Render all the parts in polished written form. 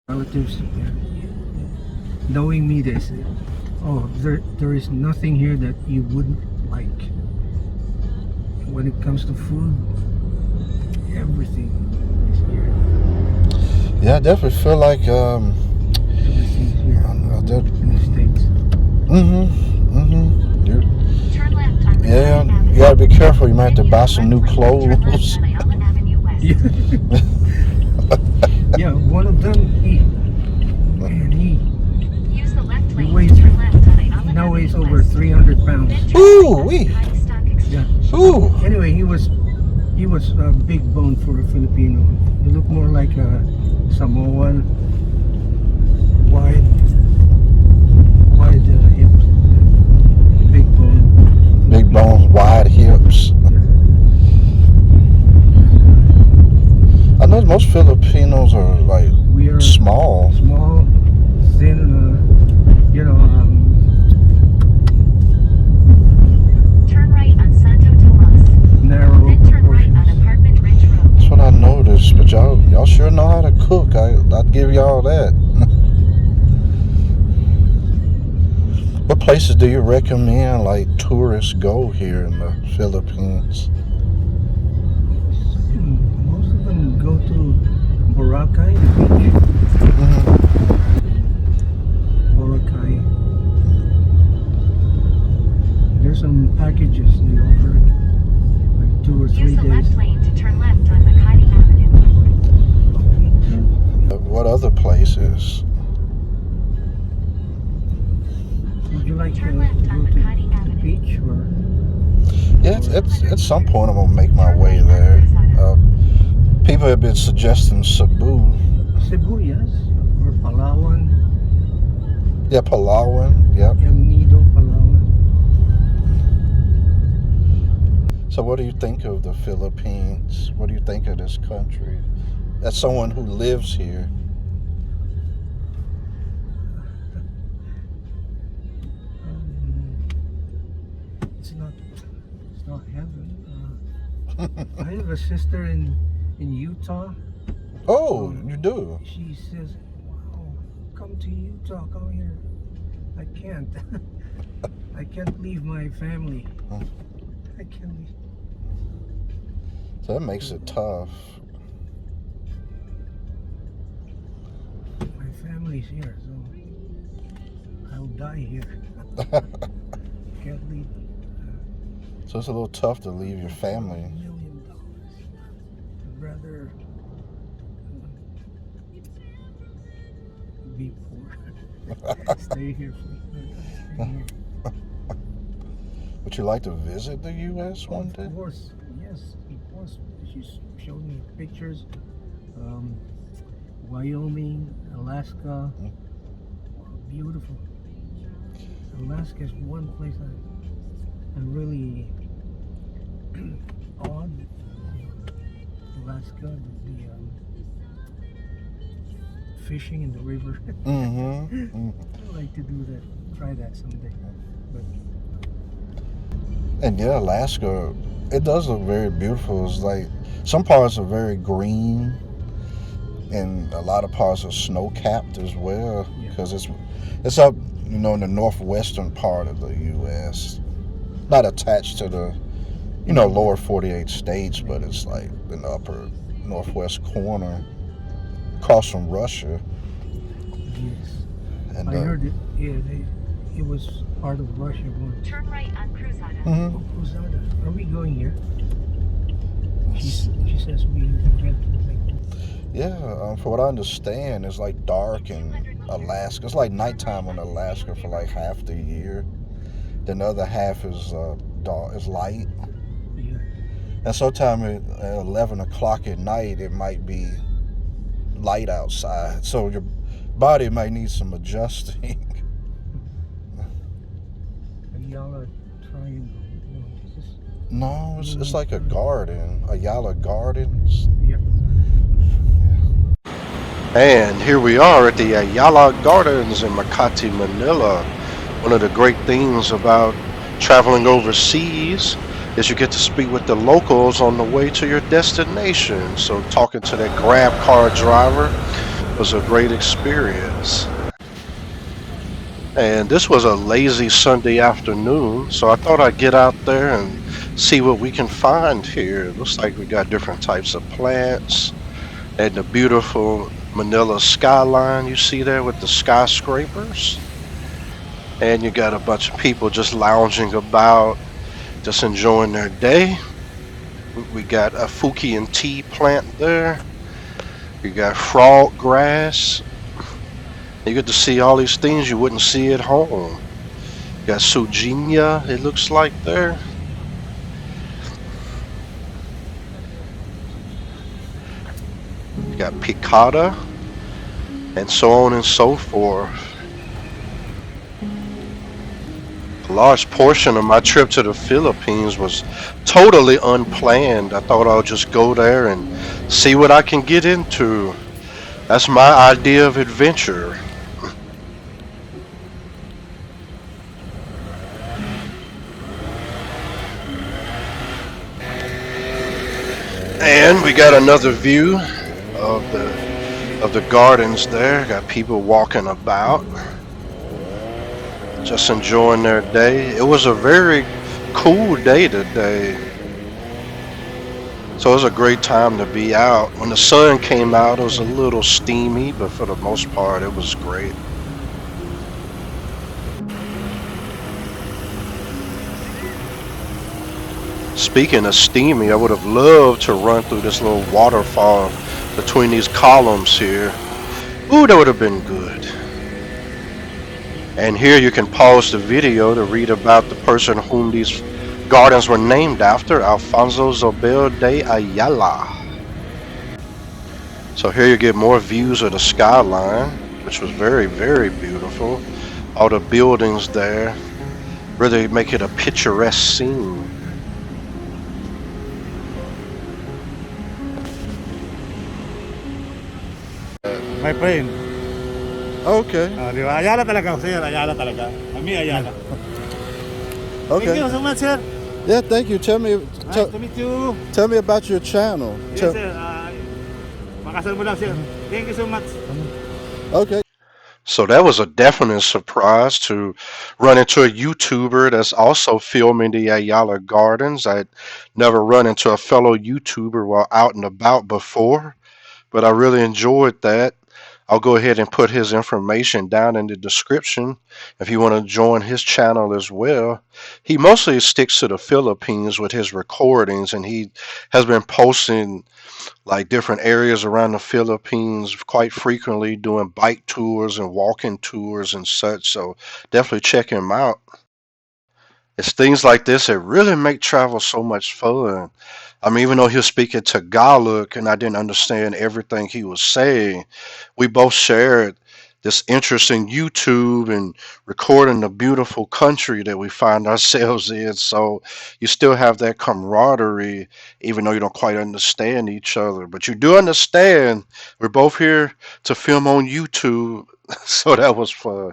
relatives, knowing me, they say, "Oh, there is nothing here that you wouldn't like." When it comes to food, everything is here. Yeah, I definitely feel like Everything's here in the States. Turn left on Yeah, Makati Avenue. you gotta be careful. You might have to buy some new Turn left clothes. on Ayala Avenue West. Yeah, one of them, he Use the left lane weighs, to turn left on Ayala now weighs Avenue over West. 300 pounds. Then turn Ooh, right wee. on Makati Stock Exchange. Ooh. Anyway, he was a big bone for a Filipino. He looked more like a Samoan, wide hips, big bone. Big bones, wide hips. I know most Filipinos are like We are small. small, thin, Turn right on Santo Tomas. narrow Then turn right on proportions. Apartment Ridge Road. That's what I noticed. But y'all sure know how to cook. I'd give y'all that. What places do you recommend like tourists go here in the Philippines? Most of them go to Boracay, the beach. Boracay. There's some packages they offer, like 2 or 3 Use the days. left lane to turn left on Makati Avenue. What other places? Would you like to Turn go left to on the Makati Avenue. beach or? Yeah, it's at some point I'm gonna make my way there. People have been suggesting Cebu. Cebu, yes, or Palawan, Yeah, Palawan. Yep. El Nido, Palawan. So what do you think of the Philippines? What do you think of this country? As someone who lives here. It's not heaven. I have a sister in Utah. Oh, you do? She says, "Wow, come to Utah, come here." I can't. I can't leave my family. I can't leave. So that makes it tough. My family's here, so I'll die here. Can't leave. So it's a little tough to leave your family. $1 million. I'd rather be poor. Stay here. Stay here. Would you like to visit the U.S. one day? Of course, yes, of course. She's showed me pictures. Wyoming, Alaska, beautiful. Alaska is one place I'm really odd. Alaska, the fishing in the river. I'd like to do that. Try that someday. But And yeah, Alaska, it does look very beautiful. It's like some parts are very green, and a lot of parts are snow capped as well, because it's up, in the northwestern part of the U.S. Not attached to the, lower 48 states, but it's like in the upper northwest corner, across from Russia. yes, And I heard it. Yeah, it was part of Russia once. Turn right on Cruzada. Oh, Cruzada. Are we going here? She says we get. Yeah, from what I understand, it's like dark in Alaska. It's like nighttime in Alaska for like half the year. Then the other half is dark, is light. Yeah. And sometime at 11 o'clock at night, it might be light outside. So your body might need some adjusting. Ayala Triangle. No, it's like a garden. Ayala Gardens. Yeah. And here we are at the Ayala Gardens in Makati, Manila. One of the great things about traveling overseas is you get to speak with the locals on the way to your destination. So talking to that Grab car driver, was a great experience. And this was a lazy Sunday afternoon, so I thought I'd get out there and see what we can find here. It looks like we got different types of plants and the beautiful Manila skyline you see there with the skyscrapers. And you got a bunch of people just lounging about, just enjoying their day. We got a Fukian tea plant there. You got frog grass. You get to see all these things you wouldn't see at home. You got Sujinia, it looks like there. You got Picada, and so on and so forth. A large portion of my trip to the Philippines was totally unplanned. I thought I'll just go there and see what I can get into. That's my idea of adventure. And we got another view of the gardens there. Got people walking about, just enjoying their day. It was a very cool day today, so it was a great time to be out. When the sun came out, it was a little steamy, but for the most part, it was great. Speaking of steamy, I would have loved to run through this little waterfall between these columns here. Ooh, that would have been good. And here you can pause the video to read about the person whom these gardens were named after, Alfonso Zobel de Ayala. So here you get more views of the skyline, which was very, very beautiful. All the buildings there really make it a picturesque scene. My friend. Okay. Di ba? Ayala talaga, sir. Ayala talaga. Kami Ayala. Thank you Okay. so much, sir. Yeah, thank you. Tell me, Nice to meet you. tell me about your channel. Yes, sir. Makasal mo lang, sir. Thank you so much. Okay. So that was a definite surprise to run into a YouTuber that's also filming the Ayala Gardens. I'd never run into a fellow YouTuber while out and about before, but I really enjoyed that. I'll go ahead and put his information down in the description if you want to join his channel as well. He mostly sticks to the Philippines with his recordings, and he has been posting like different areas around the Philippines quite frequently, doing bike tours and walking tours and such. So definitely check him out. It's things like this that really make travel so much fun. I mean, even though he was speaking Tagalog and I didn't understand everything he was saying, we both shared this interest in YouTube and recording the beautiful country that we find ourselves in. So you still have that camaraderie, even though you don't quite understand each other. But you do understand we're both here to film on YouTube. So that was fun.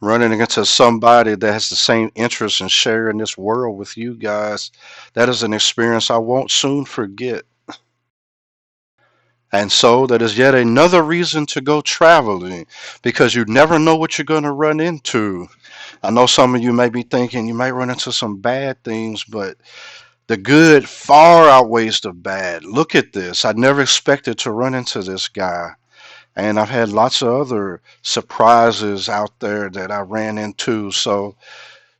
Running into somebody that has the same interest in sharing this world with you guys, that is an experience I won't soon forget. And so that is yet another reason to go traveling, because you never know what you're going to run into. I know some of you may be thinking you might run into some bad things, but the good far outweighs the bad. Look at this. I never expected to run into this guy. And I've had lots of other surprises out there that I ran into. So,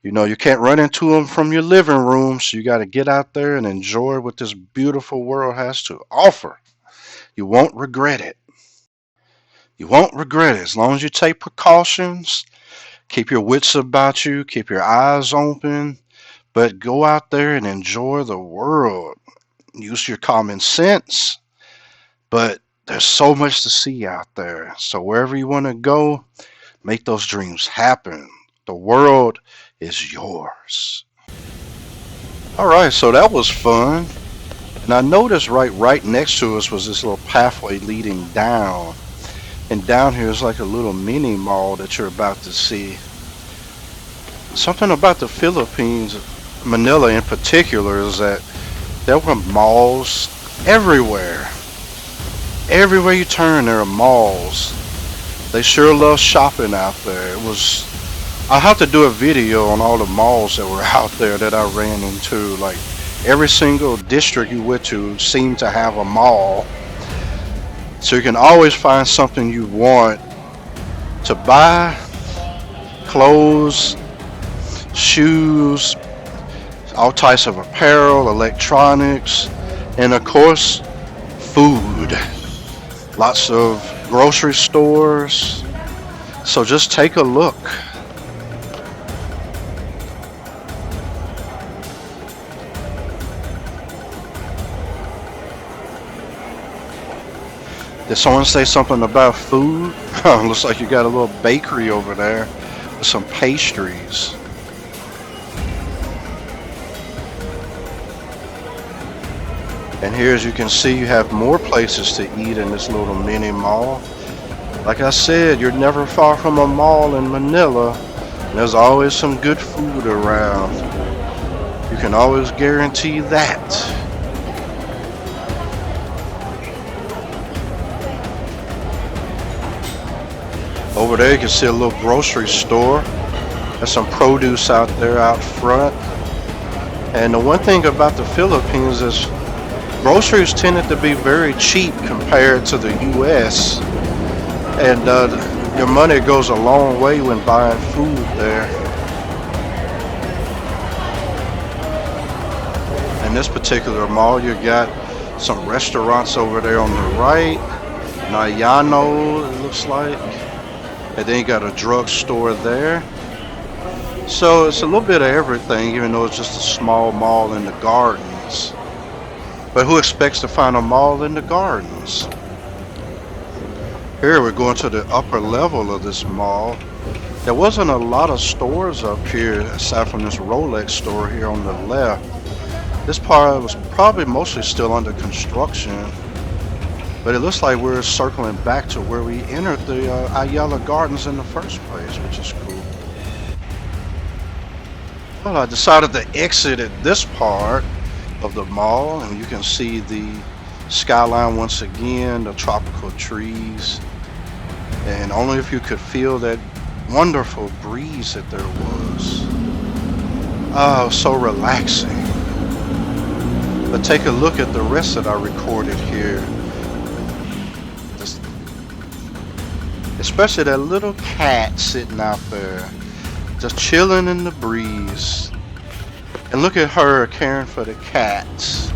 you can't run into them from your living room. So you got to get out there and enjoy what this beautiful world has to offer. You won't regret it. You won't regret it as long as you take precautions, keep your wits about you, keep your eyes open, but go out there and enjoy the world. Use your common sense, but there's so much to see out there. So wherever you want to go, make those dreams happen. The world is yours. All right, so that was fun. And I noticed right next to us was this little pathway leading down. And down here is like a little mini mall that you're about to see. Something about the Philippines, Manila in particular, is that there were malls everywhere. Everywhere you turn, there are malls. They sure love shopping out there. I have to do a video on all the malls that were out there that I ran into. Like every single district you went to seemed to have a mall. So you can always find something you want to buy, clothes, shoes, all types of apparel, electronics, and of course, food. Lots of grocery stores. So just take a look. Did someone say something about food? Looks like you got a little bakery over there with some pastries. And here, as you can see, you have more places to eat in this little mini mall. Like I said, you're never far from a mall in Manila. And there's always some good food around. You can always guarantee that. Over there you can see a little grocery store. There's some produce out there out front. And the one thing about the Philippines is groceries tended to be very cheap compared to the US. And your money goes a long way when buying food there. In this particular mall, you got some restaurants over there on the right. Nayano, it looks like. And then you got a drugstore there. So it's a little bit of everything, even though it's just a small mall in the gardens. But who expects to find a mall in the gardens? Here we're going to the upper level of this mall. There wasn't a lot of stores up here aside from this Rolex store here on the left. This part was probably mostly still under construction. But it looks like we're circling back to where we entered the Ayala Gardens in the first place, which is cool. Well, I decided to exit at this part of the mall, and you can see the skyline once again, the tropical trees, and only if you could feel that wonderful breeze that there was. Oh, so relaxing. But take a look at the rest that I recorded here. Especially that little cat sitting out there, just chilling in the breeze. And look at her caring for the cats.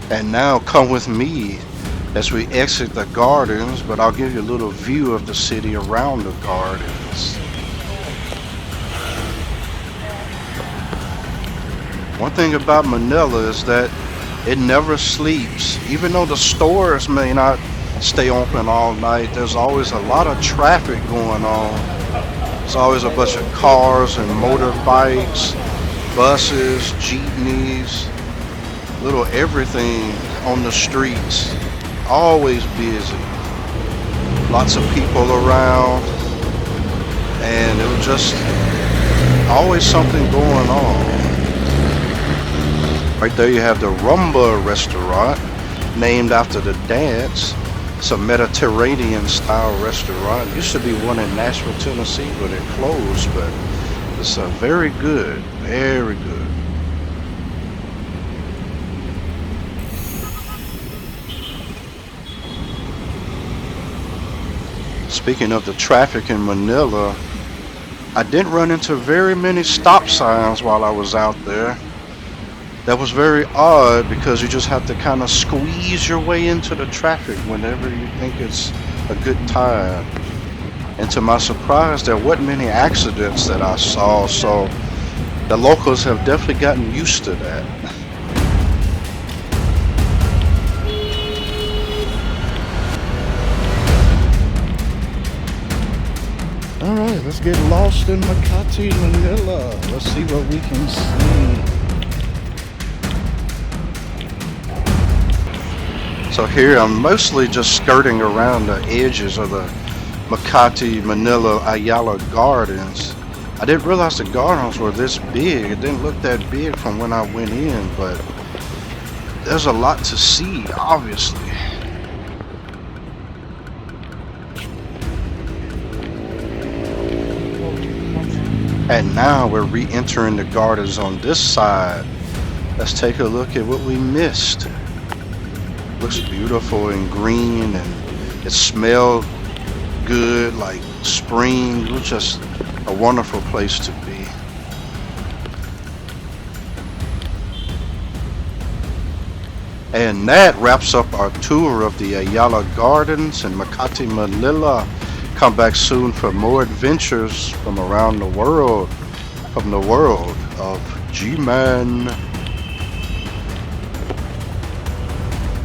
And now come with me as we exit the gardens, but I'll give you a little view of the city around the gardens. One thing about Manila is that it never sleeps. Even though the stores may not stay open all night, there's always a lot of traffic going on. There's always a bunch of cars and motorbikes, buses, jeepneys, little everything on the streets. Always busy. Lots of people around, and it was just always something going on. Right there you have the Rumba restaurant, named after the dance. It's a Mediterranean style restaurant. It used to be one in Nashville, Tennessee, but it closed, but it's very good, very good. Speaking of the traffic in Manila, I didn't run into very many stop signs while I was out there. That was very odd because you just have to kind of squeeze your way into the traffic whenever you think it's a good time. And to my surprise, there weren't many accidents that I saw, so the locals have definitely gotten used to that. Alright, let's get lost in Makati, Manila. Let's see what we can see. So here I'm mostly just skirting around the edges of the Makati, Manila, Ayala Gardens. I didn't realize the gardens were this big. It didn't look that big from when I went in, but there's a lot to see, obviously. And now we're re-entering the gardens on this side. Let's take a look at what we missed. Looks beautiful and green, and it smelled good, like spring. It was just a wonderful place to be. And that wraps up our tour of the Ayala Gardens in Makati, Manila. Come back soon for more adventures from around the world, from the world of G-Man.